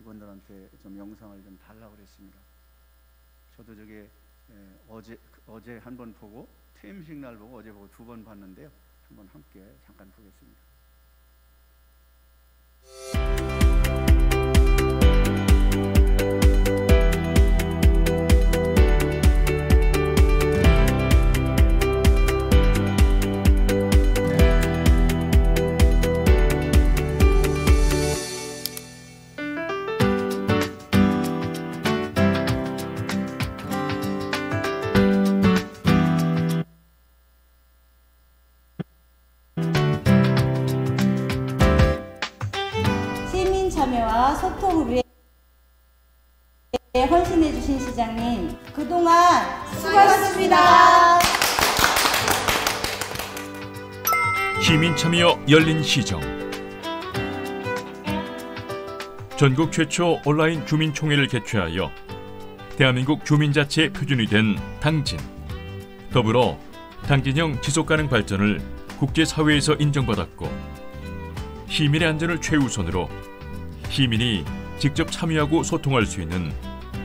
직원들한테 좀 영상을 좀 달라고 그랬습니다. 저도 저게 어제 한 번 보고 퇴임식 날 보고 어제 보고 두 번 봤는데요. 한번 함께 잠깐 보겠습니다. 참여와 소통을 위해 헌신해 주신 시장님, 그동안 수고하셨습니다. 시민 참여 열린 시정. 전국 최초 온라인 주민총회를 개최하여 대한민국 주민자치의 표준이 된 당진. 더불어 당진형 지속가능 발전을 국제사회에서 인정받았고 시민의 안전을 최우선으로 시민이 직접 참여하고 소통할 수 있는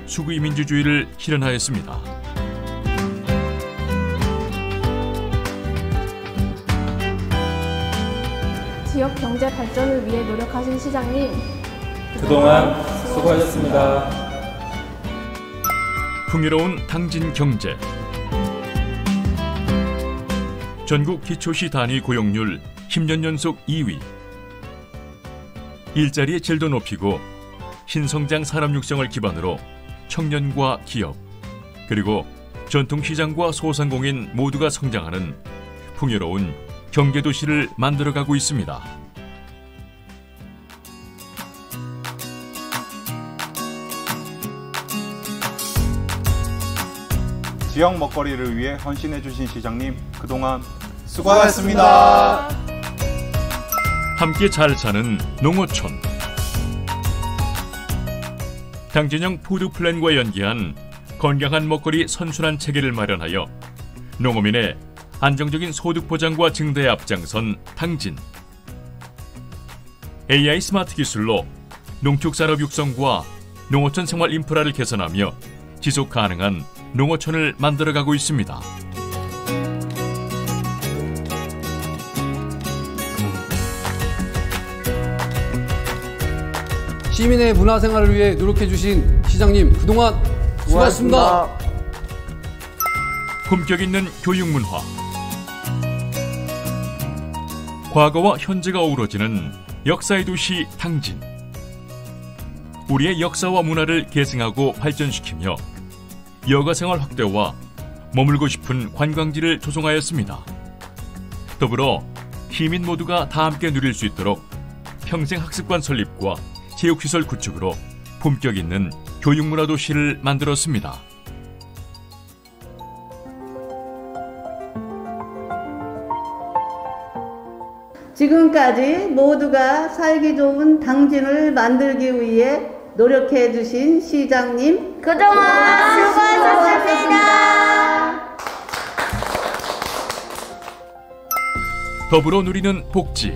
수구의 민주주의를 실현하였습니다. 지역 경제 발전을 위해 노력하신 시장님, 그동안 수고하셨습니다. 풍요로운 당진 경제. 전국 기초시 단위 고용률 10년 연속 2위. 일자리의 질도 높이고 신성장 산업 육성을 기반으로 청년과 기업, 그리고 전통시장과 소상공인 모두가 성장하는 풍요로운 경제도시를 만들어가고 있습니다. 지역 먹거리를 위해 헌신해주신 시장님, 그동안 수고하셨습니다. 함께 잘 사는 농어촌. 당진형 푸드플랜과 연계한 건강한 먹거리 선순환 체계를 마련하여 농어민의 안정적인 소득 보장과 증대에 앞장선 당진. AI 스마트 기술로 농축산업 육성과 농어촌 생활 인프라를 개선하며 지속 가능한 농어촌을 만들어가고 있습니다. 시민의 문화생활을 위해 노력해주신 시장님, 그동안 수고하셨습니다. 품격 있는 교육 문화. 과거와 현재가 어우러지는 역사의 도시 당진. 우리의 역사와 문화를 계승하고 발전시키며 여가생활 확대와 머물고 싶은 관광지를 조성하였습니다. 더불어 시민 모두가 다 함께 누릴 수 있도록 평생학습관 설립과 체육시설 구축으로 품격 있는 교육문화도시를 만들었습니다. 지금까지 모두가 살기 좋은 당진을 만들기 위해 노력해 주신 시장님, 그동안 수고하셨습니다. 더불어 누리는 복지.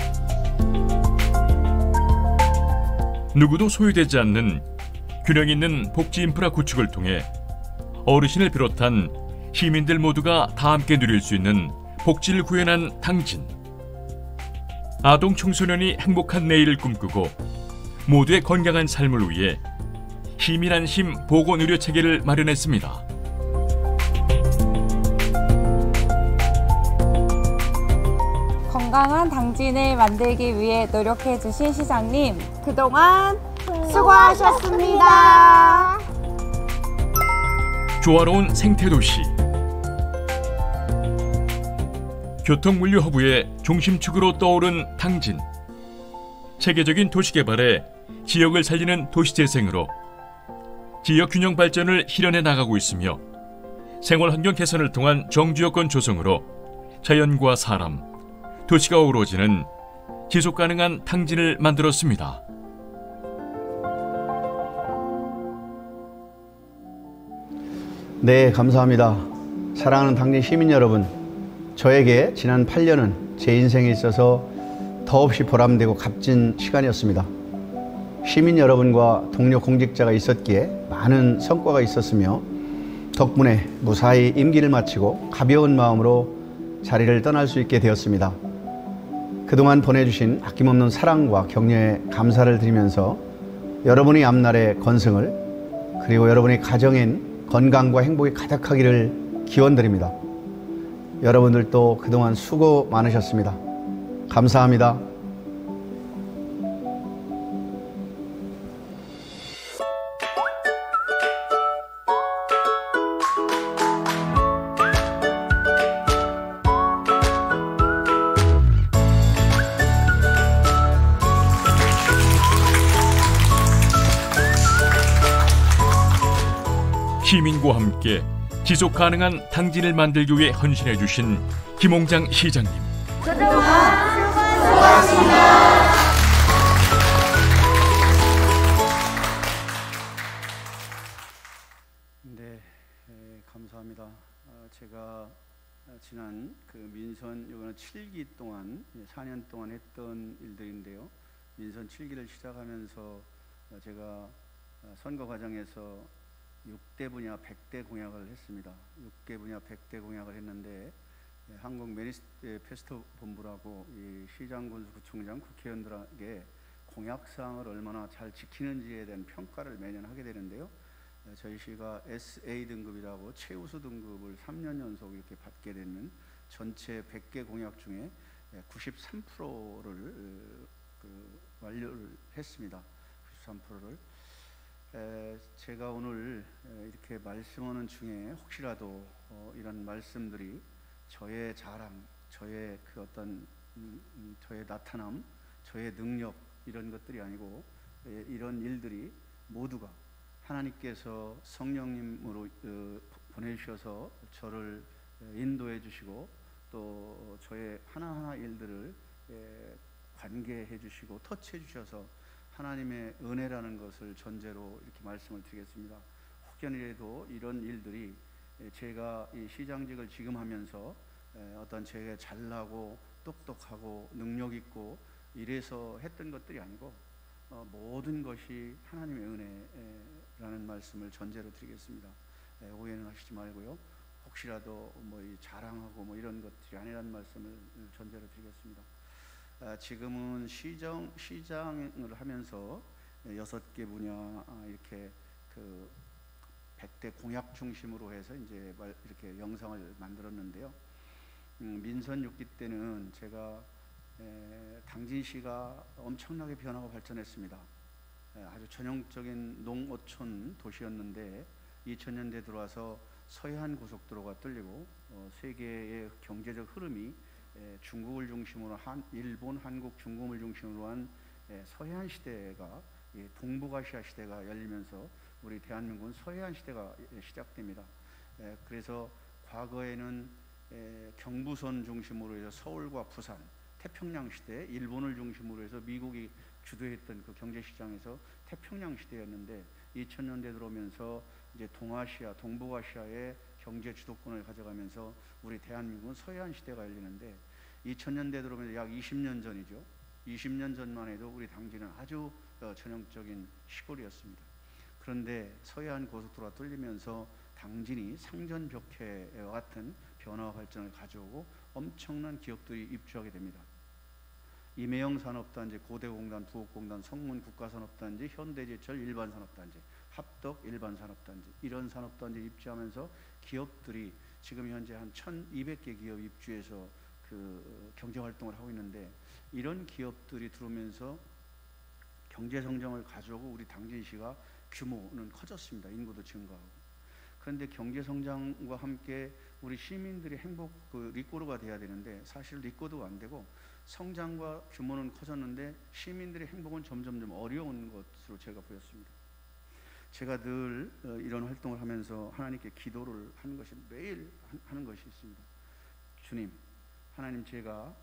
누구도 소유되지 않는 균형 있는 복지 인프라 구축을 통해 어르신을 비롯한 시민들 모두가 다 함께 누릴 수 있는 복지를 구현한 당진. 아동 청소년이 행복한 내일을 꿈꾸고 모두의 건강한 삶을 위해 시민안심 보건의료 체계를 마련했습니다. 건강한 당진을 만들기 위해 노력해 주신 시장님, 그동안 수고하셨습니다. 조화로운 생태도시. 교통물류 허브의 중심축으로 떠오른 당진. 체계적인 도시개발에 지역을 살리는 도시재생으로 지역 균형 발전을 실현해 나가고 있으며 생활환경 개선을 통한 정주여건 조성으로 자연과 사람, 도시가 어우러지는 지속가능한 당진을 만들었습니다. 네, 감사합니다. 사랑하는 당진 시민 여러분, 저에게 지난 8년은 제 인생에 있어서 더없이 보람되고 값진 시간이었습니다. 시민 여러분과 동료 공직자가 있었기에 많은 성과가 있었으며 덕분에 무사히 임기를 마치고 가벼운 마음으로 자리를 떠날 수 있게 되었습니다. 그동안 보내주신 아낌없는 사랑과 격려에 감사를 드리면서 여러분의 앞날의 건승을 그리고 여러분의 가정엔 건강과 행복이 가득하기를 기원드립니다. 여러분들도 그동안 수고 많으셨습니다. 감사합니다. 시민과 함께 지속 가능한 당진을 만들기 위해 헌신해 주신 김홍장 시장님. 그동안 수고하셨습니다. 네, 감사합니다. 제가 지난 그 민선 요거는 7기 동안 4년 동안 했던 일들인데요. 민선 7기를 시작하면서 제가 선거 과정에서 6대 분야 100대 공약을 했습니다. 6대 분야 100대 공약을 했는데 한국 매니페스토 본부라고 이 시장, 군수, 구청장, 국회의원들에게 공약사항을 얼마나 잘 지키는지에 대한 평가를 매년 하게 되는데요. 저희 시가 SA 등급이라고 최우수 등급을 3년 연속 이렇게 받게 되는 전체 100개 공약 중에 93%를 완료를 했습니다. 93%를. 제가 오늘 이렇게 말씀하는 중에 혹시라도 이런 말씀들이 저의 자랑, 저의 그 어떤 저의 나타남, 저의 능력 이런 것들이 아니고 이런 일들이 모두가 하나님께서 성령님으로 보내주셔서 저를 인도해 주시고 또 저의 하나하나 일들을 관계해 주시고 터치해 주셔서 하나님의 은혜라는 것을 전제로 이렇게 말씀을 드리겠습니다. 혹여라도 이런 일들이 제가 이 시장직을 지금 하면서 어떤 제가 잘나고 똑똑하고 능력 있고 이래서 했던 것들이 아니고 모든 것이 하나님의 은혜라는 말씀을 전제로 드리겠습니다. 오해는 하시지 말고요. 혹시라도 뭐 자랑하고 뭐 이런 것들이 아니라는 말씀을 전제로 드리겠습니다. 지금은 시장을 하면서 6개 분야 이렇게 그 100대 공약 중심으로 해서 이제 이렇게 영상을 만들었는데요. 민선 6기 때는 제가 당진시가 엄청나게 변하고 발전했습니다. 아주 전형적인 농어촌 도시였는데 2000년대 들어와서 서해안 고속도로가 뚫리고 세계의 경제적 흐름이 중국을 중심으로 일본, 한국, 중국을 중심으로 한 서해안 시대가 동북아시아 시대가 열리면서 우리 대한민국은 서해안 시대가 시작됩니다. 그래서 과거에는 경부선 중심으로 해서 서울과 부산, 태평양 시대, 일본을 중심으로 해서 미국이 주도했던 그 경제시장에서 태평양 시대였는데 2000년대 들어오면서 이제 동아시아, 동북아시아의 경제 주도권을 가져가면서 우리 대한민국은 서해안 시대가 열리는데 2000년대 들어오면서 약 20년 전이죠. 20년 전만 해도 우리 당진은 아주 전형적인 시골이었습니다. 그런데 서해안 고속도로가 뚫리면서 당진이 상전벽해와 같은 변화와 발전을 가져오고 엄청난 기업들이 입주하게 됩니다. 임해영 산업단지, 고대공단, 부곡공단, 성문 국가산업단지, 현대제철 일반산업단지, 합덕 일반산업단지 이런 산업단지 입주하면서 기업들이 지금 현재 한 1200개 기업 입주해서 그 경제활동을 하고 있는데 이런 기업들이 들어오면서 경제성장을 가져오고 우리 당진시가 규모는 커졌습니다. 인구도 증가하고. 그런데 경제성장과 함께 우리 시민들이 행복 리꼬르가 돼야 되는데 사실 리꼬르가 안 되고 성장과 규모는 커졌는데 시민들의 행복은 점점 어려운 것으로 제가 보였습니다. 제가 늘 이런 활동을 하면서 하나님께 기도를 하는 것이 매일 하는 것이 있습니다. 주님, 하나님 제가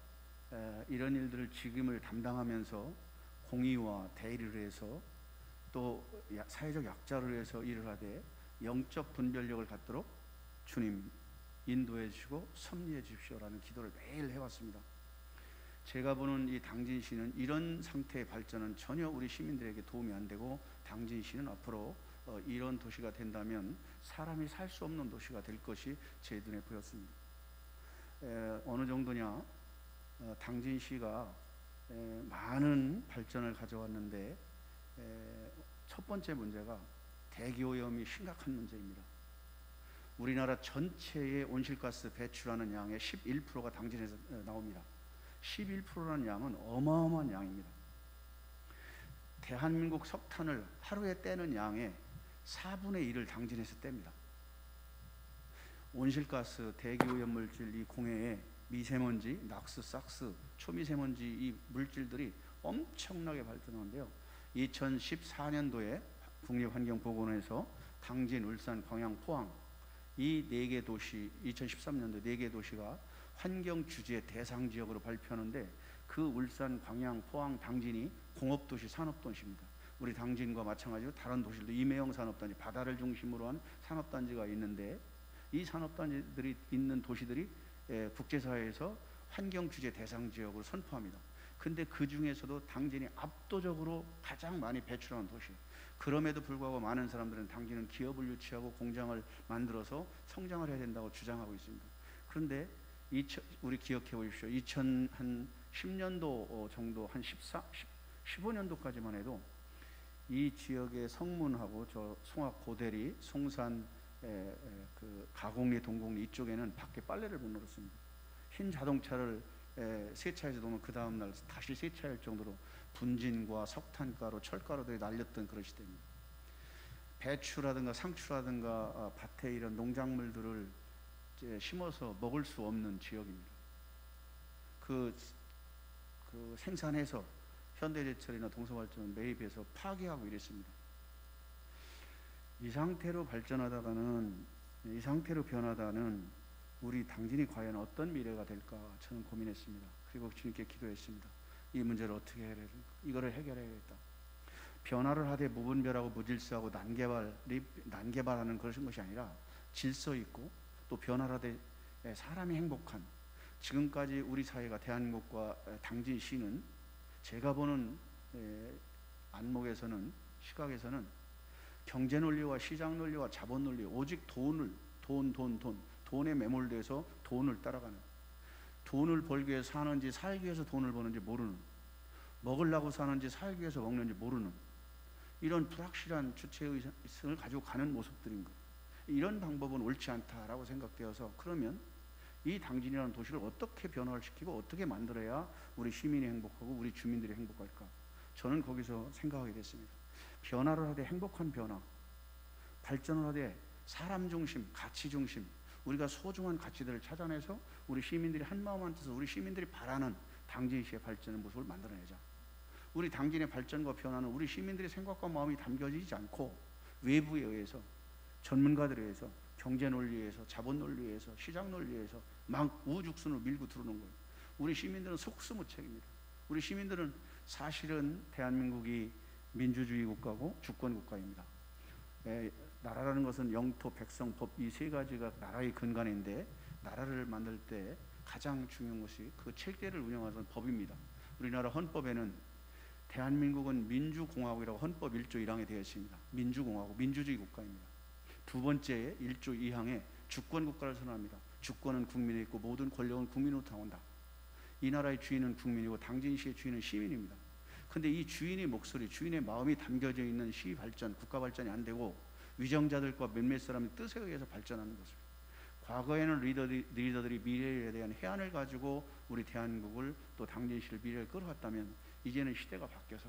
이런 일들을 지금을 담당하면서 공의와 대의를 해서 또 사회적 약자를 위해서 일을 하되 영적 분별력을 갖도록 주님 인도해 주시고 섭리해 주십시오라는 기도를 매일 해왔습니다. 제가 보는 이 당진시는 이런 상태의 발전은 전혀 우리 시민들에게 도움이 안 되고, 당진시는 앞으로 이런 도시가 된다면 사람이 살 수 없는 도시가 될 것이 제 눈에 보였습니다. 어느 정도냐, 당진시가 많은 발전을 가져왔는데 첫 번째 문제가 대기오염이 심각한 문제입니다. 우리나라 전체의 온실가스 배출하는 양의 11%가 당진에서 나옵니다. 11%라는 양은 어마어마한 양입니다. 대한민국 석탄을 하루에 떼는 양의 4분의 1을 당진에서 뗍니다. 온실가스, 대기오염 물질, 이 공해에 미세먼지, 낙스, 삭스, 초미세먼지 이 물질들이 엄청나게 발전하는데요. 2014년도에 국립환경보건원에서 당진, 울산, 광양, 포항 이 4개 도시, 2013년도 4개 도시가 환경규제 대상 지역으로 발표하는데, 그 울산, 광양, 포항, 당진이 공업도시, 산업도시입니다. 우리 당진과 마찬가지로 다른 도시들도 임해형 산업단지, 바다를 중심으로 한 산업단지가 있는데, 이 산업단지들이 있는 도시들이 국제사회에서 환경규제 대상 지역으로 선포합니다. 근데 그 중에서도 당진이 압도적으로 가장 많이 배출하는 도시예요. 그럼에도 불구하고 많은 사람들은 당진은 기업을 유치하고 공장을 만들어서 성장을 해야 된다고 주장하고 있습니다. 그런데 우리 기억해 보십시오. 2010년도 정도, 한 15년도까지만 해도 이 지역의 성문하고 저 송악 고대리, 송산 그 가공리, 동공리 이쪽에는 밖에 빨래를 못 널었습니다. 흰 자동차를 세차해서 놓으면 그 다음날 다시 세차할 정도로 분진과 석탄가루, 철가루들이 날렸던 그런 시대입니다. 배추라든가 상추라든가 밭에 이런 농작물들을 심어서 먹을 수 없는 지역입니다. 그 생산해서 현대제철이나 동서발전을 매입해서 파괴하고 이랬습니다. 이 상태로 변하다는 우리 당진이 과연 어떤 미래가 될까 저는 고민했습니다. 그리고 주님께 기도했습니다. 이 문제를 어떻게 해야 될까? 이거를 해결해야겠다. 변화를 하되 무분별하고 무질서하고 난개발하는 것이 아니라 질서 있고 또 변화를 하되 사람이 행복한, 지금까지 우리 사회가 대한민국과 당진시는 제가 보는 안목에서는, 시각에서는 경제 논리와 시장 논리와 자본 논리, 오직 돈에 매몰돼서 돈을 따라가는, 돈을 벌기 위해서 사는지 살기 위해서 돈을 버는지 모르는, 먹으려고 사는지 살기 위해서 먹는지 모르는 이런 불확실한 주체의식을 가지고 가는 모습들인 거예요. 이런 방법은 옳지 않다라고 생각되어서, 그러면 이 당진이라는 도시를 어떻게 변화를 시키고 어떻게 만들어야 우리 시민이 행복하고 우리 주민들이 행복할까? 저는 거기서 생각하게 됐습니다. 변화를 하되 행복한 변화, 발전을 하되 사람 중심, 가치 중심, 우리가 소중한 가치들을 찾아내서 우리 시민들이 한마음 한뜻에서 우리 시민들이 바라는 당진시의 발전의 모습을 만들어내자. 우리 당진의 발전과 변화는 우리 시민들의 생각과 마음이 담겨지지 않고 외부에 의해서, 전문가들에 의해서, 경제 논리에 의해서, 자본 논리에 의해서, 시장 논리에 의해서 막 우죽순으로 밀고 들어오는 거예요. 우리 시민들은 속수무책입니다. 우리 시민들은 사실은 대한민국이 민주주의 국가고 주권 국가입니다. 나라라는 것은 영토, 백성, 법 이 세 가지가 나라의 근간인데, 나라를 만들 때 가장 중요한 것이 그 체계를 운영하는 법입니다. 우리나라 헌법에는 대한민국은 민주공화국이라고 헌법 1조 1항에 되어 있습니다. 민주공화국, 민주주의 국가입니다. 두 번째 1조 2항에 주권국가를 선언합니다. 주권은 국민에 있고 모든 권력은 국민으로부터 나온다. 이 나라의 주인은 국민이고 당진시의 주인은 시민입니다. 근데 이 주인의 목소리, 주인의 마음이 담겨져 있는 시 발전, 국가 발전이 안 되고 위정자들과 몇몇 사람의 뜻에 의해서 발전하는 것입니다. 과거에는 리더들이 미래에 대한 해안을 가지고 우리 대한민국을, 또 당진시를 미래를 끌어갔다면, 이제는 시대가 바뀌어서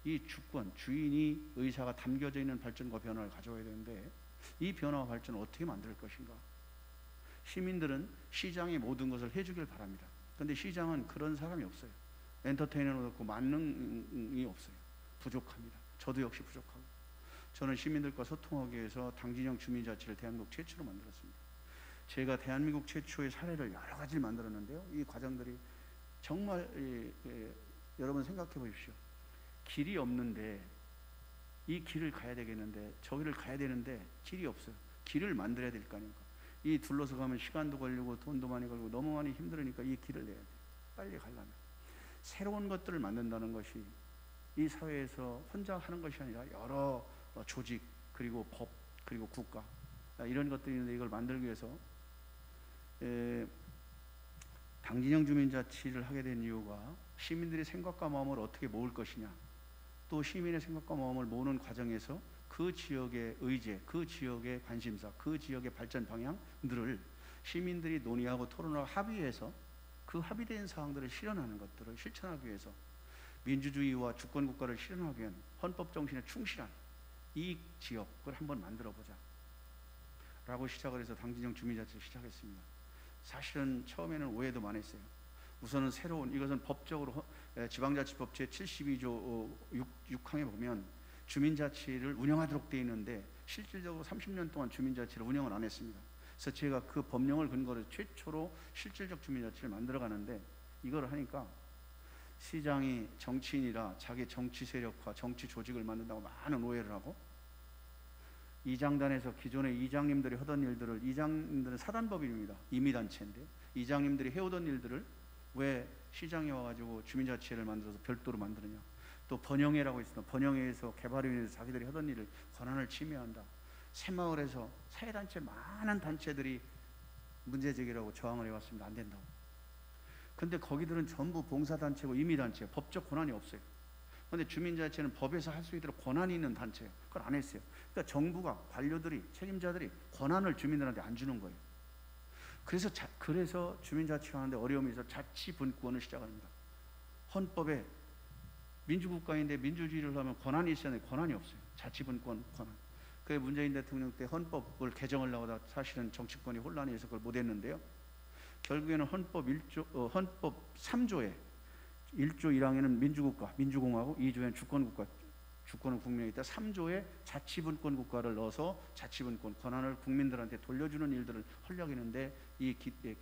이 주권, 주인이 의사가 담겨져 있는 발전과 변화를 가져와야 되는데, 이 변화와 발전을 어떻게 만들 것인가? 시민들은 시장이 모든 것을 해주길 바랍니다. 그런데 시장은 그런 사람이 없어요. 엔터테이너도 없고 만능이 없어요. 부족합니다. 저도 역시 부족하고. 저는 시민들과 소통하기 위해서 당진형 주민자치를 대한민국 최초로 만들었습니다. 제가 대한민국 최초의 사례를 여러 가지를 만들었는데요. 이 과정들이 정말 여러분 생각해 보십시오. 길이 없는데, 이 길을 가야 되겠는데, 저기를 가야 되는데 길이 없어요. 길을 만들어야 될 거 아닙니까? 이 둘러서 가면 시간도 걸리고 돈도 많이 걸리고 너무 많이 힘들으니까 이 길을 내야 돼요. 빨리 가려면. 새로운 것들을 만든다는 것이 이 사회에서 혼자 하는 것이 아니라 여러 조직 그리고 법 그리고 국가 이런 것들이 있는데 이걸 만들기 위해서 당진형 주민자치를 하게 된 이유가 시민들의 생각과 마음을 어떻게 모을 것이냐, 또 시민의 생각과 마음을 모으는 과정에서 그 지역의 의제, 그 지역의 관심사, 그 지역의 발전 방향들을 시민들이 논의하고 토론하고 합의해서 그 합의된 사항들을 실현하는 것들을 실천하기 위해서 민주주의와 주권국가를 실현하기 위한 헌법 정신에 충실한 이 지역을 한번 만들어보자 라고 시작을 해서 당진형 주민자치를 시작했습니다. 사실은 처음에는 오해도 많았어요. 우선은 새로운, 이것은 법적으로 지방자치법 제72조 6항에 보면 주민자치를 운영하도록 되어 있는데 실질적으로 30년 동안 주민자치를 운영을 안 했습니다. 그래서 제가 그 법령을 근거로 최초로 실질적 주민자치를 만들어 가는데, 이걸 하니까 시장이 정치인이라 자기 정치 세력화, 정치 조직을 만든다고 많은 오해를 하고, 이장단에서 기존의 이장님들이 하던 일들을, 이장님들은 사단법인입니다. 임의단체인데 이장님들이 해오던 일들을 왜 시장에 와가지고 주민자치회를 만들어서 별도로 만드느냐, 또 번영회라고 있습니다. 번영회에서 개발을 위해서 자기들이 하던 일을 권한을 침해한다. 새마을에서 사회단체 많은 단체들이 문제제기라고 저항을 해왔습니다. 안 된다고. 근데 거기들은 전부 봉사단체고 임의단체예요. 법적 권한이 없어요. 근데 주민자치는 법에서 할 수 있도록 권한이 있는 단체예요. 그걸 안 했어요. 그러니까 정부가, 관료들이, 책임자들이 권한을 주민들한테 안 주는 거예요. 그래서 주민자치가 하는데 어려움이 있어 자치분권을 시작합니다. 헌법에 민주국가인데 민주주의를 하면 권한이 있어야 하는데 권한이 없어요. 자치분권 권한. 그게 문재인 대통령 때 헌법을 개정하려고 하다 사실은 정치권이 혼란해서 그걸 못했는데요. 결국에는 헌법 3조에 1조 1항에는 민주국가, 민주공화국, 2조에는 주권국가, 주권은 국민에 있다. 3조에 자치분권 국가를 넣어서 자치분권 권한을 국민들한테 돌려주는 일들을 하려고 했는데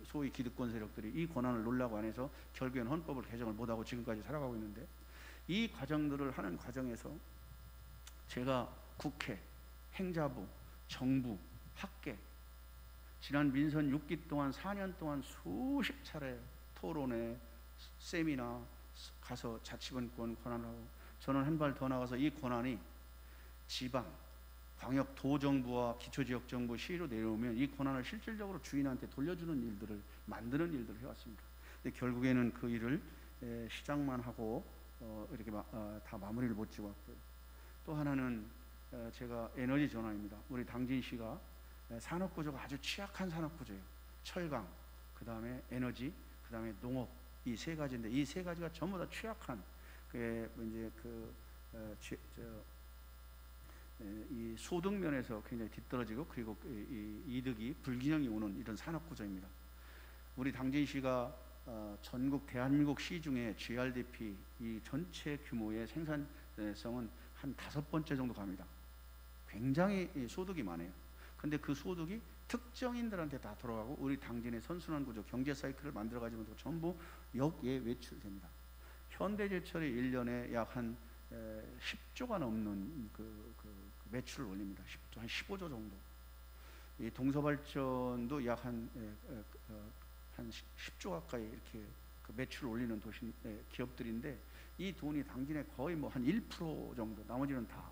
소위 기득권 세력들이 이 권한을 놓으려고 안 해서 결국에는 헌법을 개정을 못하고 지금까지 살아가고 있는데, 이 과정들을 하는 과정에서 제가 국회, 행자부, 정부, 학계 지난 민선 6기 동안 4년 동안 수십 차례 토론회, 세미나 가서 자치분권 권한을 하고, 저는 한 발 더 나가서 이 권한이 지방, 광역, 도정부와 기초지역정부, 시로 내려오면 이 권한을 실질적으로 주인한테 돌려주는 일들을 만드는 일들을 해왔습니다. 근데 결국에는 그 일을 시작만 하고 이렇게 다 마무리를 못 지었고요. 또 하나는 제가 에너지 전환입니다. 우리 당진시가 산업구조가 아주 취약한 산업구조예요. 철강, 그 다음에 에너지, 그 다음에 농업, 이 세 가지인데 이 세 가지가 전부 다 취약한 이제 이 소득 면에서 굉장히 뒤떨어지고, 그리고 이 이득이 불균형이 오는 이런 산업구조입니다. 우리 당진시가 전국 대한민국 시 중에 GRDP 이 전체 규모의 생산성은 한 5번째 정도 갑니다. 굉장히 소득이 많아요. 근데 그 소득이 특정인들한테 다 돌아가고 우리 당진의 선순환 구조, 경제 사이클을 만들어 가지고 전부 역에 외출됩니다. 현대제철이 1년에 약 한 10조가 넘는 그 매출을 올립니다. 10조, 한 15조 정도. 이 동서발전도 약 한 10조 가까이 이렇게 그 매출을 올리는 기업들인데, 이 돈이 당진에 거의 뭐 한 1% 정도, 나머지는 다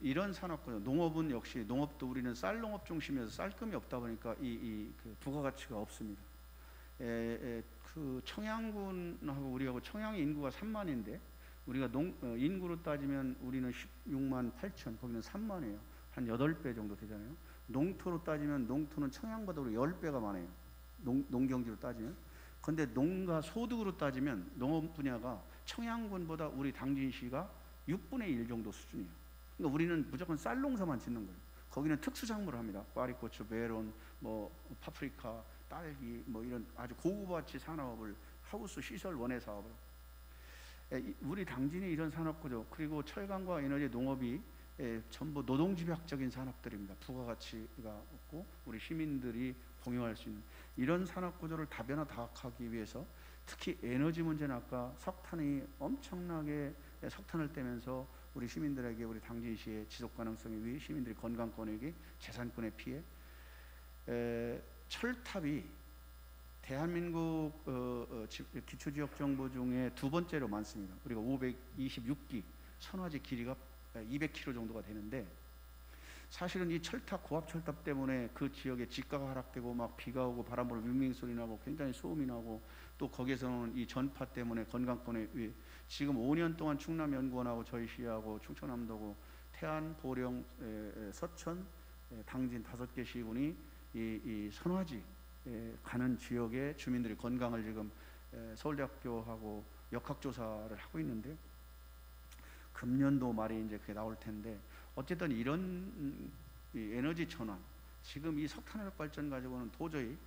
이런 산업구조. 농업은 역시, 농업도 우리는 쌀농업 중심이어서 쌀금이 없다 보니까 그 부가가치가 없습니다. 그 청양군하고 우리하고 청양의 인구가 3만인데 우리가 인구로 따지면 우리는 16만 8천, 거기는 3만이에요. 한 8배 정도 되잖아요. 농토로 따지면 농토는 청양보다 우리 10배가 많아요. 농경지로 따지면. 근데 농가 소득으로 따지면 농업 분야가 청양군보다 우리 당진시가 6분의 1 정도 수준이에요. 그러니까 우리는 무조건 쌀 농사만 짓는 거예요. 거기는 특수작물을 합니다. 꽈리고추, 메론, 뭐 파프리카, 딸기, 뭐 이런 아주 고급화치 산업을, 하우스 시설 원예 사업을. 우리 당진이 이런 산업구조, 그리고 철강과 에너지, 농업이 전부 노동집약적인 산업들입니다. 부가가치가 없고 우리 시민들이 공유할 수 있는 이런 산업구조를 다변화하기 위해서, 특히 에너지 문제는 아까 석탄이 엄청나게 석탄을 떼면서 우리 시민들에게, 우리 당진시의 지속가능성에 위해 시민들의 건강권에게 재산권의 피해, 철탑이 대한민국 기초지역 정부 중에 두 번째로 많습니다. 우리가 526기, 선화지 길이가 200km 정도가 되는데, 사실은 이 철탑, 고압 철탑 때문에 그 지역에 지가가 하락되고 막 비가 오고 바람 불어 윙윙 소리 나고 굉장히 소음이 나고, 또 거기에서는 이 전파 때문에 건강권에 지금 5년 동안 충남연구원하고 저희 시하고 충청남도고 태안, 보령, 서천, 당진 5개 시군이 이 선화지 가는 지역의 주민들의 건강을 지금 서울대학교하고 역학조사를 하고 있는데, 금년도 말에 이제 그게 나올 텐데, 어쨌든 이런 에너지 전환, 지금 이 석탄화력 발전 가지고는 도저히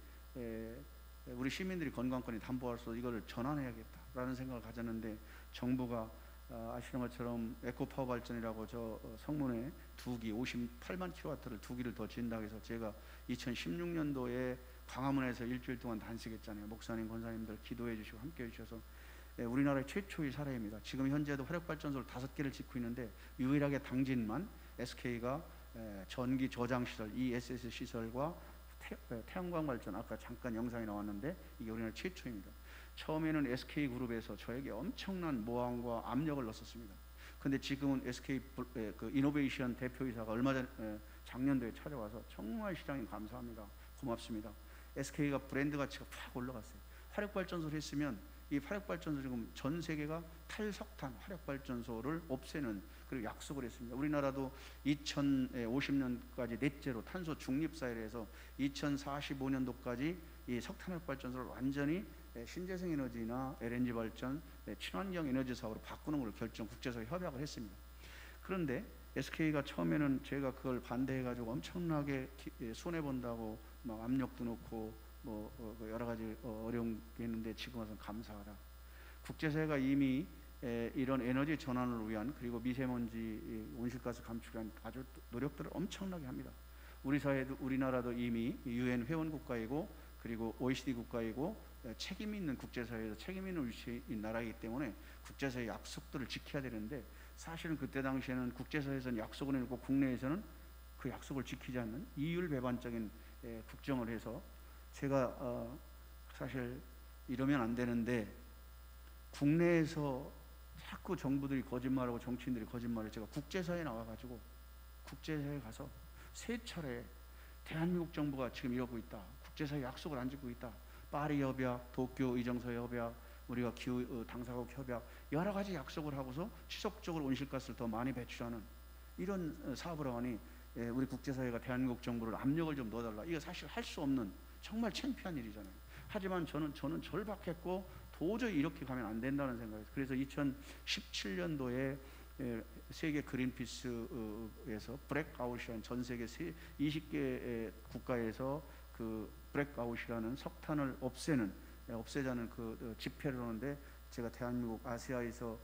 우리 시민들이 건강권이 담보할 수, 이거를 전환해야겠다라는 생각을 가졌는데, 정부가 아시는 것처럼 에코파워 발전이라고 저 성문에 2기 58만 킬로와트를 2기를 더 지은다고 해서, 제가 2016년도에 광화문에서 일주일 동안 단식했잖아요. 목사님, 권사님들 기도해 주시고 함께 해 주셔서 우리나라의 최초의 사례입니다. 지금 현재도 화력발전소를 5개를 짓고 있는데, 유일하게 당진만 SK가 전기 저장 시설, ESS 시설과 태양광 발전, 아까 잠깐 영상이 나왔는데 이게 우리나라 최초입니다. 처음에는 SK그룹에서 저에게 엄청난 모함과 압력을 넣었습니다. 근데 지금은 SK 그 이노베이션 대표이사가 얼마 전 작년도에 찾아와서 정말 시장님 감사합니다, 고맙습니다. SK가 브랜드 가치가 팍 올라갔어요. 화력발전소를 했으면 이 화력발전소 지금 전 세계가 탈석탄 화력발전소를 없애는, 그리고 약속을 했습니다. 우리나라도 2050년까지 넷제로 탄소 중립사회를 해서 2045년도까지 이 석탄화력발전소를 완전히 신재생 에너지나 LNG 발전, 친환경 에너지 사업으로 바꾸는 걸 국제사회 협약을 했습니다. 그런데 SK가 처음에는 제가 그걸 반대해가지고 엄청나게 손해본다고 막 압력도 넣고 뭐 여러 가지 어려운 게 있는데, 지금 와서는 감사하다. 국제사회가 이미 이런 에너지 전환을 위한, 그리고 미세먼지 온실가스 감축을 위한 아주 노력들을 엄청나게 합니다. 우리 사회도, 우리나라도 이미 UN 회원 국가이고, 그리고 OECD 국가이고, 책임 있는 국제사회에서 책임 있는 위치인 나라이기 때문에 국제사회 약속들을 지켜야 되는데, 사실은 그때 당시에는 국제사회에서는 약속을 해놓고 국내에서는 그 약속을 지키지 않는 이율배반적인 국정을 해서, 제가 사실 이러면 안 되는데, 국내에서 자꾸 정부들이 거짓말하고 정치인들이 거짓말을, 제가 국제사회에 나와가지고 국제사회에 가서 3차례 대한민국 정부가 지금 이러고 있다, 국제사회 약속을 안 지키고 있다, 파리 협약, 도쿄 이정서 협약, 우리가 기후 당사국 협약, 여러 가지 약속을 하고서 지속적으로 온실가스를 더 많이 배출하는 이런 사업을 하니, 우리 국제사회가 대한민국 정부를 압력을 좀 넣어달라. 이거 사실 할 수 없는 정말 창피한 일이잖아요. 하지만 저는 절박했고 도저히 이렇게 가면 안 된다는 생각이에요. 그래서 2017년도에 세계 그린피스에서 브렉아웃이라는, 전 세계 20개 국가에서 그 브렉아웃이라는 석탄을 없애자는 그 집회를 하는데, 제가 대한민국 아시아에서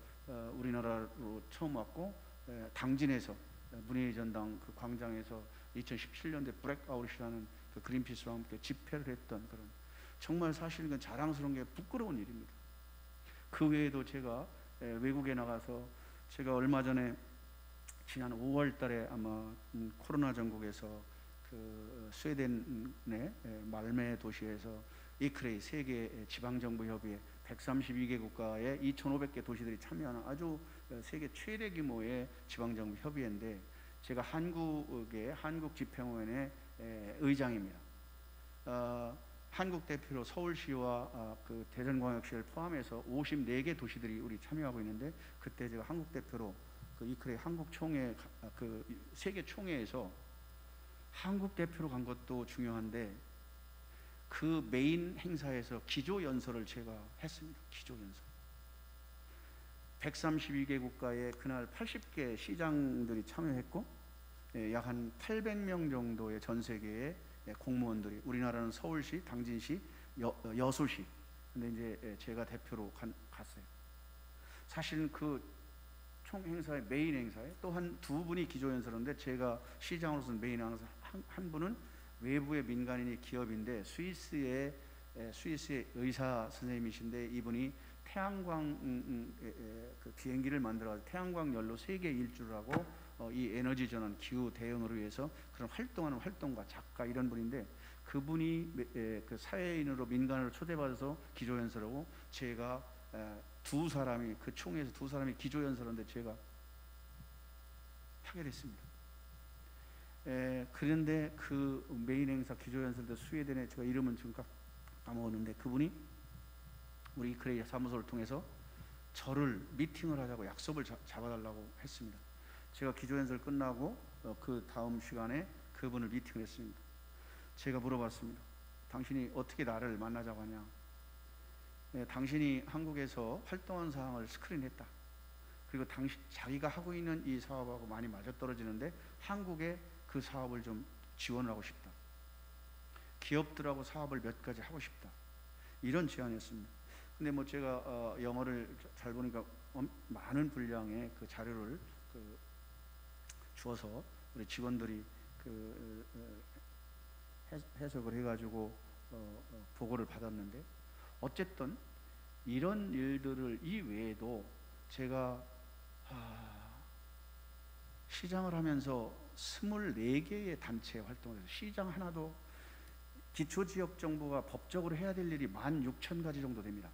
우리나라로 처음 왔고, 당진에서 문예의 전당 그 광장에서 2017년도에 브렉아웃이라는 그 그린피스와 함께 집회를 했던, 그런 정말 사실 은 자랑스러운 게 부끄러운 일입니다. 그 외에도 제가 외국에 나가서, 제가 얼마 전에 지난 5월 달에 아마 코로나 전국에서 그 스웨덴의 말메 도시에서 이크레이 세계 지방정부협의회 132개 국가의 2,500개 도시들이 참여하는 아주 세계 최대 규모의 지방정부 협의회인데, 제가 한국의 한국집행위원회 의장입니다. 한국 대표로 서울시와 그 대전광역시를 포함해서 54개 도시들이 우리 참여하고 있는데, 그때 제가 한국 대표로 그 이크레이 한국 총회, 그 세계 총회에서 한국 대표로 간 것도 중요한데, 그 메인 행사에서 기조 연설을 제가 했습니다. 기조 연설. 132개 국가의 그날 80개 시장들이 참여했고, 약 한 800명 정도의 전 세계의 공무원들이, 우리나라는 서울시, 당진시, 여수시, 근데 이제 제가 대표로 갔어요. 사실은 그 총 행사의 메인 행사에 또 한 2분이 기조 연설인데, 제가 시장으로서는 메인 행사, 한 분은 외부의 민간인이 기업인데 스위스의 의사 선생님이신데, 이분이 태양광 그 비행기를 만들어서 태양광 연료 세계 일주를 하고 이 에너지 전환, 기후 대응을 위해서 그런 활동하는 활동가, 작가, 이런 분인데, 그분이 그 사회인으로 민간으로 초대받아서 기조연설하고 제가 두 사람이 그 총회에서 두 사람이 기조연설하는데 제가 하게 됐습니다. 그런데 그 메인 행사 기조연설 때 스웨덴에 제가 이름은 지금 까먹었는데 그분이 우리 이크레이 사무소를 통해서 저를 미팅을 하자고 약속을 잡아달라고 했습니다. 제가 기조연설 끝나고 그 다음 시간에 그분을 미팅을 했습니다. 제가 물어봤습니다. 당신이 어떻게 나를 만나자고 하냐. 당신이 한국에서 활동한 사항을 스크린했다. 그리고 자기가 하고 있는 이 사업하고 많이 맞아떨어지는데 한국에 그 사업을 좀 지원을 하고 싶다. 기업들하고 사업을 몇 가지 하고 싶다. 이런 제안이었습니다. 근데 뭐 제가 영어를 잘 보니까 많은 분량의 그 자료를 주어서 우리 직원들이 해석을 해가지고 보고를 받았는데 어쨌든 이런 일들을 이 외에도 제가 시장을 하면서 24개의 단체 활동을 해서 시장 하나도 기초지역정부가 법적으로 해야 될 일이 16,000가지 정도 됩니다.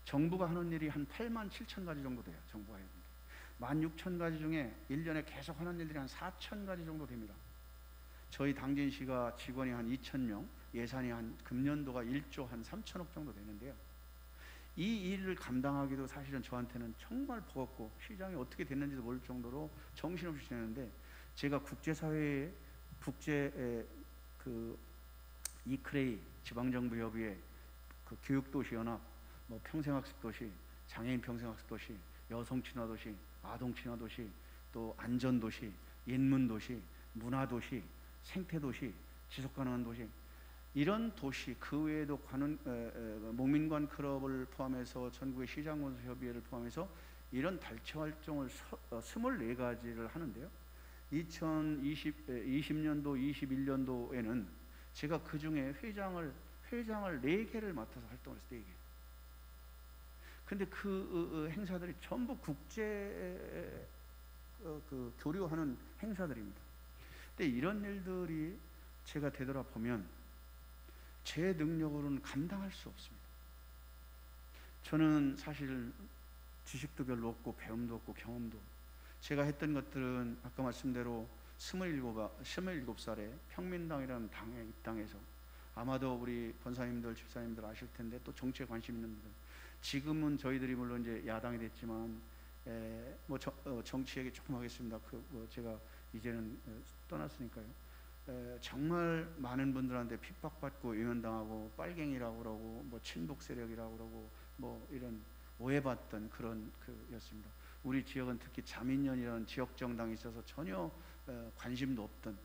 정부가 하는 일이 한 87,000가지 정도 돼요. 정부가 해야 되는 게 16,000가지 중에 1년에 계속 하는 일들이 한 4,000가지 정도 됩니다. 저희 당진시가 직원이 한 2,000명, 예산이 한 금년도가 1조 한 3천억 정도 되는데요. 이 일을 감당하기도 사실은 저한테는 정말 버겁고 시장이 어떻게 됐는지도 모를 정도로 정신없이 지내는데 제가 국제사회에 이크레이 지방정부협의회 그 교육도시연합, 뭐 평생학습도시, 장애인 평생학습도시, 여성친화도시, 아동친화도시, 또 안전도시, 인문도시, 문화도시, 생태도시, 지속가능한 도시 이런 도시 그 외에도 목민관 클럽을 포함해서 전국의 시장건설협의회를 포함해서 이런 단체 활동을 24가지를 하는데요. 2020년도, 21년도에는 제가 그 중에 회장을 4개를 맡아서 활동을 했어요. 4개. 근데 그 행사들이 전부 국제 교류하는 행사들입니다. 근데 이런 일들이 제가 되돌아보면 제 능력으로는 감당할 수 없습니다. 저는 사실 지식도 별로 없고 배움도 없고 경험도 제가 했던 것들은 아까 말씀대로 27살에 평민당이라는 당에 입당해서 아마도 우리 권사님들, 집사님들 아실 텐데 또 정치에 관심 있는 분들 지금은 저희들이 물론 이제 야당이 됐지만 정치 얘기 조금 하겠습니다. 제가 이제는 떠났으니까요. 정말 많은 분들한테 핍박받고 외면당하고 빨갱이라고 그러고 뭐 친북 세력이라고 그러고 뭐 이런 오해받던 그런 였습니다. 우리 지역은 특히 자민련이라는 지역 정당이 있어서 전혀 관심도 없던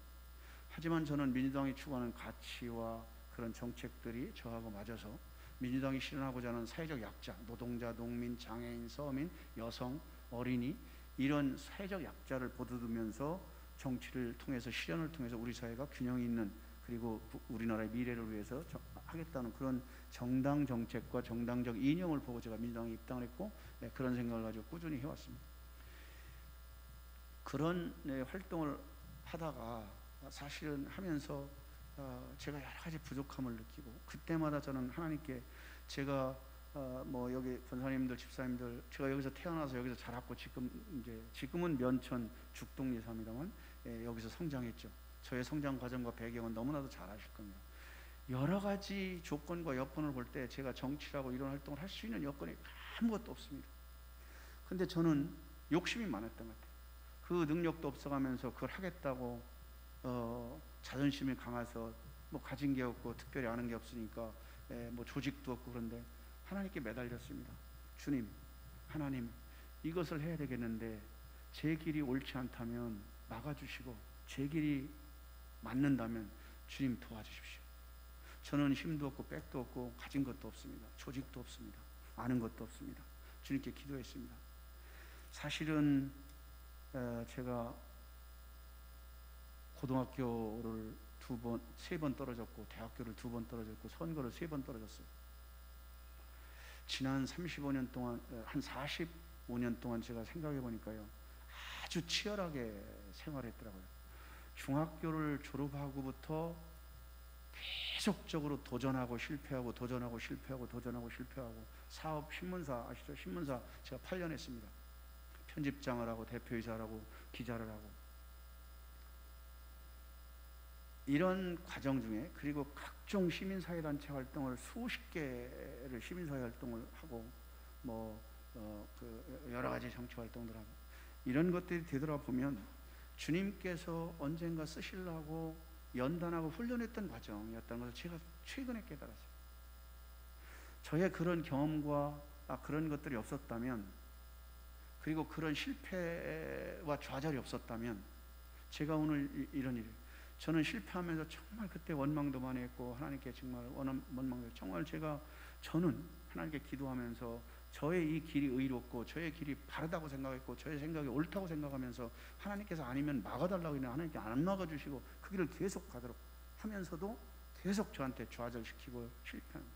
하지만 저는 민주당이 추구하는 가치와 그런 정책들이 저하고 맞아서 민주당이 실현하고자 하는 사회적 약자, 노동자, 농민, 장애인, 서민, 여성, 어린이 이런 사회적 약자를 보듬으면서 정치를 통해서 실현을 통해서 우리 사회가 균형 있는 그리고 우리나라의 미래를 위해서 하겠다는 그런 정당 정책과 정당적 이념을 보고 제가 민주당에 입당을 했고 그런 생각을 가지고 꾸준히 해왔습니다. 그런 활동을 하다가 사실은 하면서 제가 여러 가지 부족함을 느끼고 그때마다 저는 하나님께 제가 뭐 여기 권사님들, 집사님들 제가 여기서 태어나서 여기서 자랐고 지금은 면천 죽동 예사입니다만 여기서 성장했죠. 저의 성장 과정과 배경은 너무나도 잘 아실 겁니다. 여러 가지 조건과 여건을 볼 때 제가 정치라고 이런 활동을 할 수 있는 여건이 아무것도 없습니다. 근데 저는 욕심이 많았던 것 같아요. 그 능력도 없어가면서 그걸 하겠다고 자존심이 강해서 뭐 가진 게 없고 특별히 아는 게 없으니까 뭐 조직도 없고 그런데 하나님께 매달렸습니다. 주님, 하나님 이것을 해야 되겠는데 제 길이 옳지 않다면 막아주시고 제 길이 맞는다면 주님 도와주십시오. 저는 힘도 없고 백도 없고 가진 것도 없습니다. 조직도 없습니다. 아는 것도 없습니다. 주님께 기도했습니다. 사실은 제가 고등학교를 3번 떨어졌고 대학교를 2번 떨어졌고 선거를 3번 떨어졌어요. 지난 35년 동안 한 45년 동안 제가 생각해 보니까요 아주 치열하게 생활했더라고요. 중학교를 졸업하고부터 계속적으로 도전하고 실패하고 도전하고 실패하고 도전하고 실패하고 사업 신문사 아시죠? 신문사 제가 8년 했습니다. 편집장을 하고 대표이사를 하고 기자를 하고 이런 과정 중에 그리고 각종 시민사회단체 활동을 수십 개를 시민사회 활동을 하고 여러 가지 정치 활동들 하고 이런 것들이 되돌아보면 주님께서 언젠가 쓰시려고 연단하고 훈련했던 과정이었다는 것을 제가 최근에 깨달았어요. 저의 그런 경험과 그런 것들이 없었다면 그리고 그런 실패와 좌절이 없었다면 제가 오늘 이런 일 저는 실패하면서 정말 그때 원망도 많이 했고 하나님께 정말 원망도 정말 저는 하나님께 기도하면서 저의 이 길이 의롭고 저의 길이 바르다고 생각했고 저의 생각이 옳다고 생각하면서 하나님께서 아니면 막아달라고 했는데 하나님께 안 막아주시고 그 길을 계속 가도록 하면서도 계속 저한테 좌절시키고 실패하는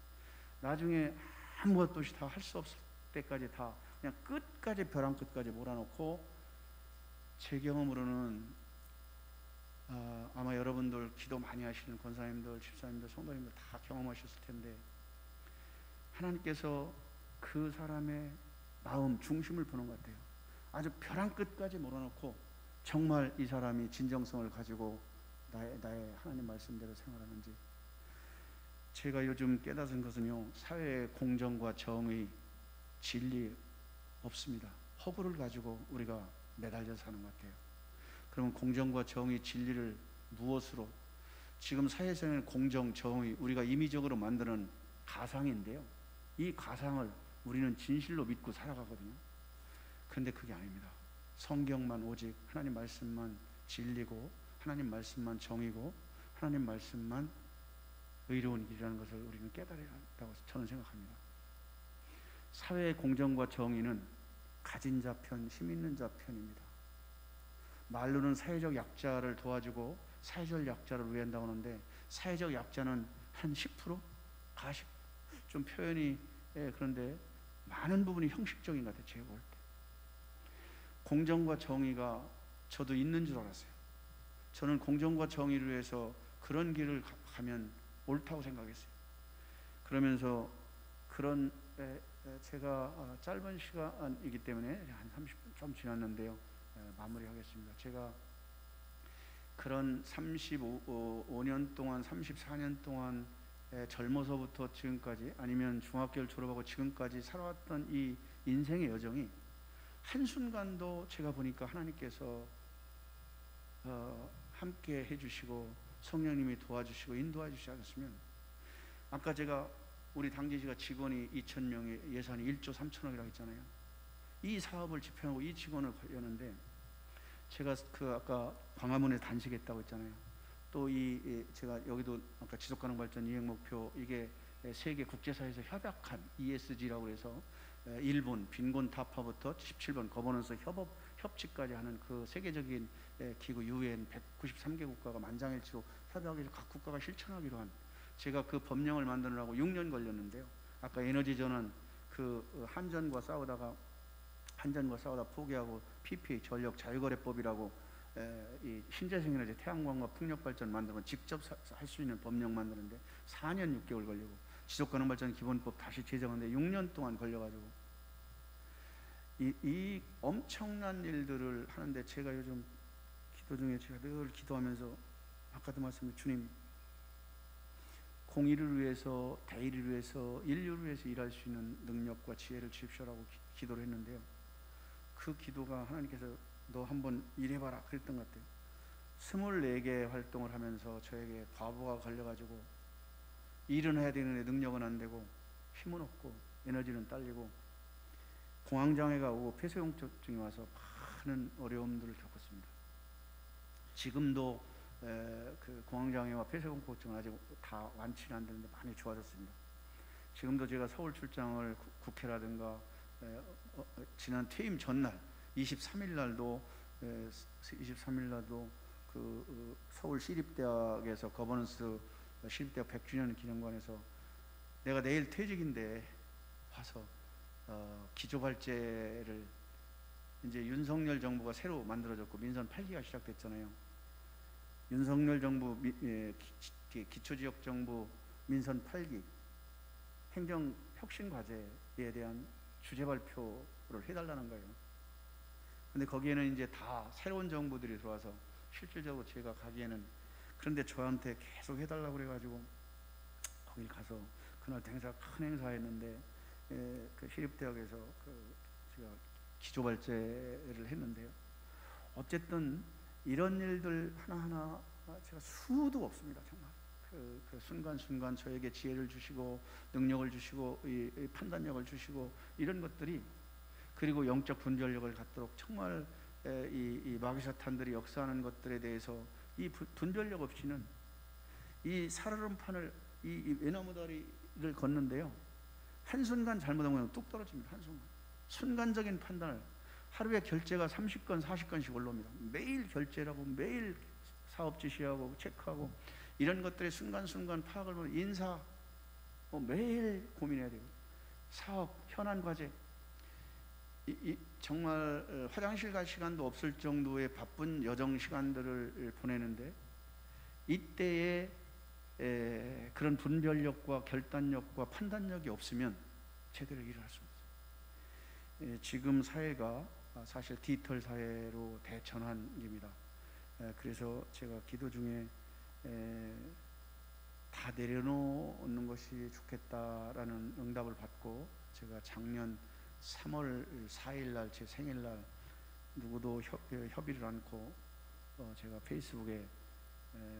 나중에 아무것도 다 할 수 없을 때까지 다 그냥 끝까지 벼랑 끝까지 몰아놓고 제 경험으로는 아마 여러분들 기도 많이 하시는 권사님들, 집사님들, 성도님들 다 경험하셨을 텐데 하나님께서 그 사람의 마음 중심을 보는 것 같아요. 아주 벼랑 끝까지 몰아놓고 정말 이 사람이 진정성을 가지고 나의 하나님 말씀대로 생활하는지 제가 요즘 깨닫은 것은요 사회의 공정과 정의, 진리 없습니다. 허구를 가지고 우리가 매달려 사는 것 같아요. 그러면 공정과 정의, 진리를 무엇으로 지금 사회에서는 공정, 정의 우리가 임의적으로 만드는 가상인데요 이 가상을 우리는 진실로 믿고 살아가거든요. 그런데 그게 아닙니다. 성경만 오직 하나님 말씀만 진리고 하나님 말씀만 정의고 하나님 말씀만 의로운 길이라는 것을 우리는 깨달아야 한다고 저는 생각합니다. 사회의 공정과 정의는 가진 자 편, 힘 있는 자 편입니다. 말로는 사회적 약자를 도와주고 사회적 약자를 위한다고 하는데 사회적 약자는 한 10%? 가십? 좀 표현이 그런데 많은 부분이 형식적인 것 같아요. 제가 볼 때 공정과 정의가 저도 있는 줄 알았어요. 저는 공정과 정의를 위해서 그런 길을 가면 옳다고 생각했어요. 그러면서 그런 제가 짧은 시간이기 때문에 한 30분 좀 지났는데요 마무리하겠습니다. 제가 그런 35년 동안 34년 동안 젊어서부터 지금까지 아니면 중학교를 졸업하고 지금까지 살아왔던 이 인생의 여정이 한순간도 제가 보니까 하나님께서 함께 해주시고 성령님이 도와주시고 인도해 주시지 않았으면 아까 제가 우리 당진시가 직원이 2,000명에 예산이 1조 3천억이라고 했잖아요. 이 사업을 집행하고 이 직원을 관리하는데 제가 아까 광화문에 단식했다고 했잖아요. 또 제가 여기도 아까 지속가능 발전 이행 목표 이게 세계 국제사회에서 협약한 ESG라고 해서 일본 빈곤 타파부터 17번 거버넌스 협치까지 하는 그 세계적인 기구 UN 193개 국가가 만장일치로 협약해서 각 국가가 실천하기로 한 제가 그 법령을 만드느라고 6년 걸렸는데요. 아까 에너지 전환 한전과 싸우다가 포기하고 PPA 전력 자유거래법이라고 이 신재생 에너지 태양광과 풍력발전 만들면 직접 할 수 있는 법령 만드는데 4년 6개월 걸리고 지속가능발전 기본법 다시 제정하는데 6년 동안 걸려가지고 이 엄청난 일들을 하는데 제가 요즘 기도 중에 제가 늘 기도하면서 아까도 말씀드린 주님 공의를 위해서 대의를 위해서 인류를 위해서 일할 수 있는 능력과 지혜를 주십시오라고 기도를 했는데요. 그 기도가 하나님께서 너 한번 일해봐라 그랬던 것 같아요. 24개 활동을 하면서 저에게 과부가 걸려가지고 일은 해야 되는데 능력은 안 되고 힘은 없고 에너지는 딸리고 공황장애가 오고 폐쇄공증이 와서 많은 어려움들을 겪었습니다. 지금도 그 공황장애와 폐쇄공포증은 아직 다 완치는 안 되는데 많이 좋아졌습니다. 지금도 제가 서울 출장을 국회라든가 지난 퇴임 전날 23일 날도 그 서울 시립대학에서 거버넌스 시립대학 100주년 기념관에서 내가 내일 퇴직인데 와서 기조발제를 이제 윤석열 정부가 새로 만들어졌고 민선 8기가 시작됐잖아요. 윤석열 정부 기초지역정부 민선 8기 행정혁신과제에 대한 주제 발표를 해달라는 거예요. 근데 거기에는 이제 다 새로운 정부들이 들어와서 실질적으로 제가 가기에는, 그런데 저한테 계속 해달라고 그래가지고 거기 가서 그날 큰 행사했는데 그 시립대학에서 제가 기조발제를 했는데요. 어쨌든 이런 일들 하나하나 제가 수도 없습니다. 정말 그 순간순간 저에게 지혜를 주시고 능력을 주시고 이 판단력을 주시고 이런 것들이, 그리고 영적 분별력을 갖도록 정말 이 마귀사탄들이 역사하는 것들에 대해서 이 분별력 없이는 이 살얼음판을 이 외나무 다리를 걷는데요, 한순간 잘못하면 뚝 떨어집니다. 한순간 순간적인 판단을, 하루에 결제가 30건 40건씩 올라옵니다. 매일 결제라고, 매일 사업 지시하고 체크하고, 이런 것들의 순간순간 파악을 보면 인사 매일 고민해야 되고, 사업, 현안 과제, 정말 화장실 갈 시간도 없을 정도의 바쁜 여정 시간들을 보내는데, 이때에 그런 분별력과 결단력과 판단력이 없으면 제대로 일을 할 수 없어요. 지금 사회가 사실 디지털 사회로 대전환입니다. 그래서 제가 기도 중에 다 내려놓는 것이 좋겠다라는 응답을 받고, 제가 작년 3월 4일 날 제 생일날 누구도 협의를 않고 제가 페이스북에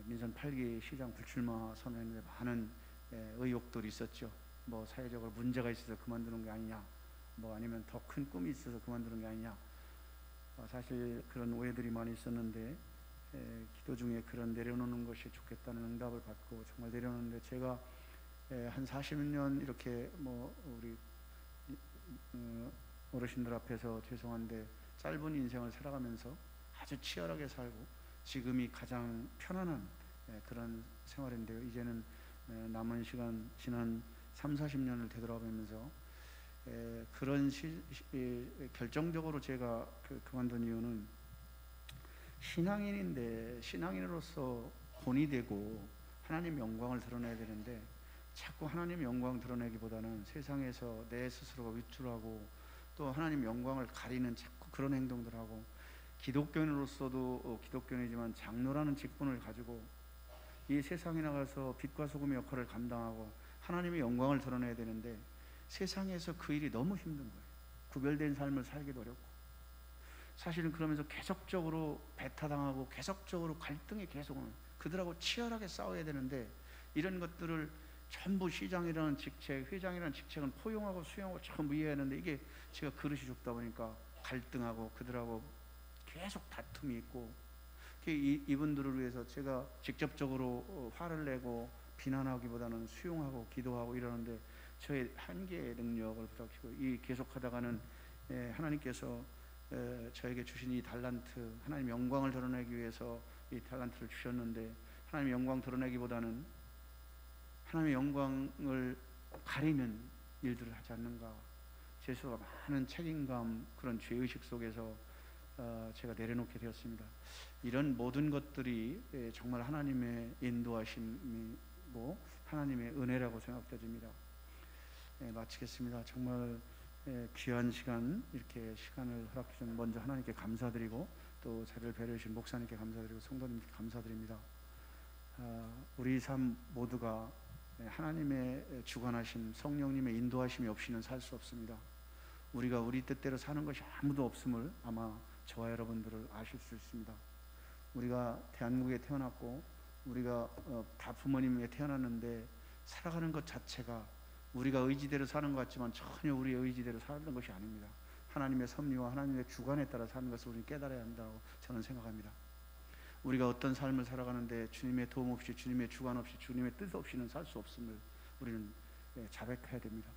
민선 8기 시장 불출마 선언했는데 많은 의혹들이 있었죠. 뭐 사회적으로 문제가 있어서 그만두는 게 아니냐, 뭐 아니면 더 큰 꿈이 있어서 그만두는 게 아니냐, 사실 그런 오해들이 많이 있었는데 기도 중에 그런 내려놓는 것이 좋겠다는 응답을 받고 정말 내려놓는데, 제가 한 40년 이렇게 뭐 우리 어르신들 앞에서 죄송한데 짧은 인생을 살아가면서 아주 치열하게 살고 지금이 가장 편안한 그런 생활인데요. 이제는 남은 시간 지난 30-40년을 되돌아보면서 그런 결정적으로 제가 그만둔 이유는, 신앙인인데 신앙인으로서 본이 되고 하나님 영광을 드러내야 되는데, 자꾸 하나님 영광 드러내기보다는 세상에서 내 스스로가 위축하고 또 하나님 영광을 가리는 자꾸 그런 행동들 하고, 기독교인으로서도 기독교인이지만 장로라는 직분을 가지고 이 세상에 나가서 빛과 소금의 역할을 감당하고 하나님의 영광을 드러내야 되는데, 세상에서 그 일이 너무 힘든 거예요. 구별된 삶을 살기도 어렵고, 사실은 그러면서 계속적으로 배타당하고 계속적으로 갈등이 계속 오는, 그들하고 치열하게 싸워야 되는데, 이런 것들을 전부 시장이라는 직책, 회장이라는 직책은 포용하고 수용하고 참 이해해야 하는데, 이게 제가 그릇이 좁다 보니까 갈등하고 그들하고 계속 다툼이 있고, 이분들을 위해서 제가 직접적으로 화를 내고 비난하기보다는 수용하고 기도하고 이러는데, 저의 한계의 능력을 부탁드리고, 이 계속하다가는 하나님께서 저에게 주신 이 달란트, 하나님 영광을 드러내기 위해서 이 달란트를 주셨는데, 하나님 영광 드러내기보다는 하나님의 영광을 가리는 일들을 하지 않는가, 제 스스로가 많은 책임감, 그런 죄의식 속에서 제가 내려놓게 되었습니다. 이런 모든 것들이 정말 하나님의 인도하심이고 하나님의 은혜라고 생각되집니다. 마치겠습니다. 정말 귀한 시간, 이렇게 시간을 허락해 주신 먼저 하나님께 감사드리고, 또 저를 배려해 주신 목사님께 감사드리고 성도님께 감사드립니다. 우리 삶 모두가 하나님의 주관하심, 성령님의 인도하심이 없이는 살 수 없습니다. 우리가 우리 뜻대로 사는 것이 아무도 없음을 아마 저와 여러분들을 아실 수 있습니다. 우리가 대한민국에 태어났고 우리가 다 부모님에 태어났는데, 살아가는 것 자체가 우리가 의지대로 사는 것 같지만 전혀 우리의 의지대로 사는 것이 아닙니다. 하나님의 섭리와 하나님의 주관에 따라 사는 것을 우리는 깨달아야 한다고 저는 생각합니다. 우리가 어떤 삶을 살아가는데 주님의 도움 없이, 주님의 주관 없이, 주님의 뜻 없이는 살 수 없음을 우리는 자백해야 됩니다.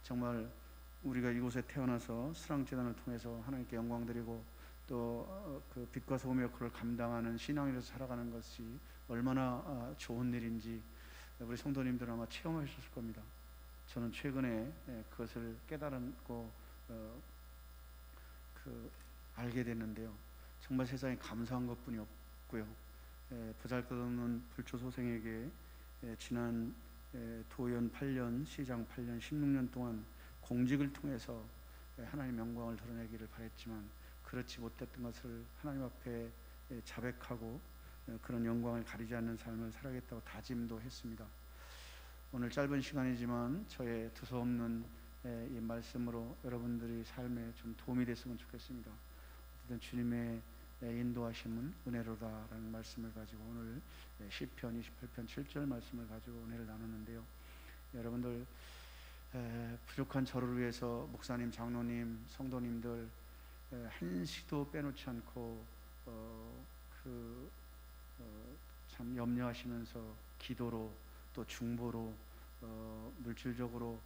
정말 우리가 이곳에 태어나서 수랑재단을 통해서 하나님께 영광 드리고, 또 그 빛과 소금의 역할을 감당하는 신앙인으로서 살아가는 것이 얼마나 좋은 일인지 우리 성도님들은 아마 체험하셨을 겁니다. 저는 최근에 그것을 깨달았고 알게 됐는데요. 정말 세상에 감사한 것뿐이 없고요. 보잘것없는 불초소생에게 지난 도연 8년, 시장 8년, 16년 동안 공직을 통해서 하나님 영광을 드러내기를 바랬지만 그렇지 못했던 것을 하나님 앞에 자백하고 그런 영광을 가리지 않는 삶을 살아야겠다고 다짐도 했습니다. 오늘 짧은 시간이지만 저의 두서없는 이 말씀으로 여러분들이 삶에 좀 도움이 됐으면 좋겠습니다. 어쨌든 주님의 인도하심은 은혜로다라는 말씀을 가지고 오늘 시편 28편 7절 말씀을 가지고 은혜를 나누는데요. 여러분들 부족한 저를 위해서 목사님, 장로님, 성도님들 한시도 빼놓지 않고 참 염려하시면서 기도로 또 중보로 물질적으로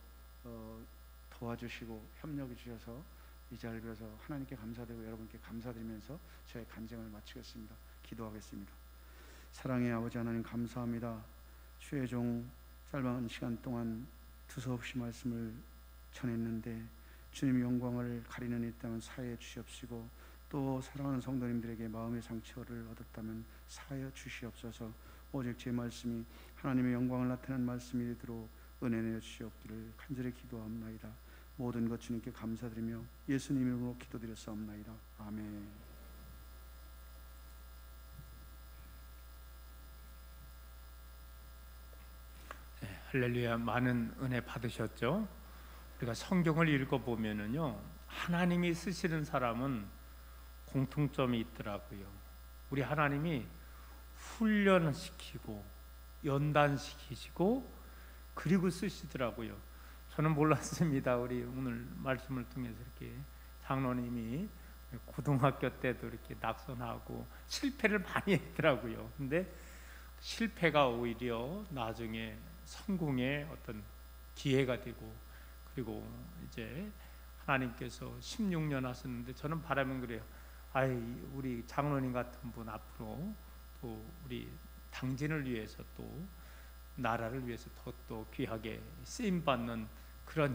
도와주시고 협력해 주셔서 이 자리를 빌어서 하나님께 감사드리고 여러분께 감사드리면서 저의 간증을 마치겠습니다. 기도하겠습니다. 사랑의 아버지 하나님 감사합니다. 주의 종 짧은 시간 동안 두서없이 말씀을 전했는데 주님의 영광을 가리는 이 땅은 사해 주시옵시고 또 사랑하는 성도님들에게 마음의 상처를 얻었다면 사하여 주시옵소서. 오직 제 말씀이 하나님의 영광을 나타내는 말씀이 되도록 은혜 내어 주시옵기를 간절히 기도하옵나이다. 모든 것 주님께 감사드리며 예수님 이름으로 기도드렸사옵나이다. 아멘. 네, 할렐루야. 많은 은혜 받으셨죠? 우리가 성경을 읽어보면은요, 하나님이 쓰시는 사람은 공통점이 있더라고요. 우리 하나님이 훈련시키고 연단시키시고 그리고 쓰시더라고요. 저는 몰랐습니다. 우리 오늘 말씀을 통해서 이렇게 장로님이 고등학교 때도 이렇게 낙선하고 실패를 많이 했더라고요. 근데 실패가 오히려 나중에 성공의 어떤 기회가 되고, 그리고 이제 하나님께서 16년 하셨는데 저는 바라면 그래요. 아이, 우리 장로님 같은 분 앞으로 또 우리 당진을 위해서 또 나라를 위해서 더 귀하게 쓰임 받는 그런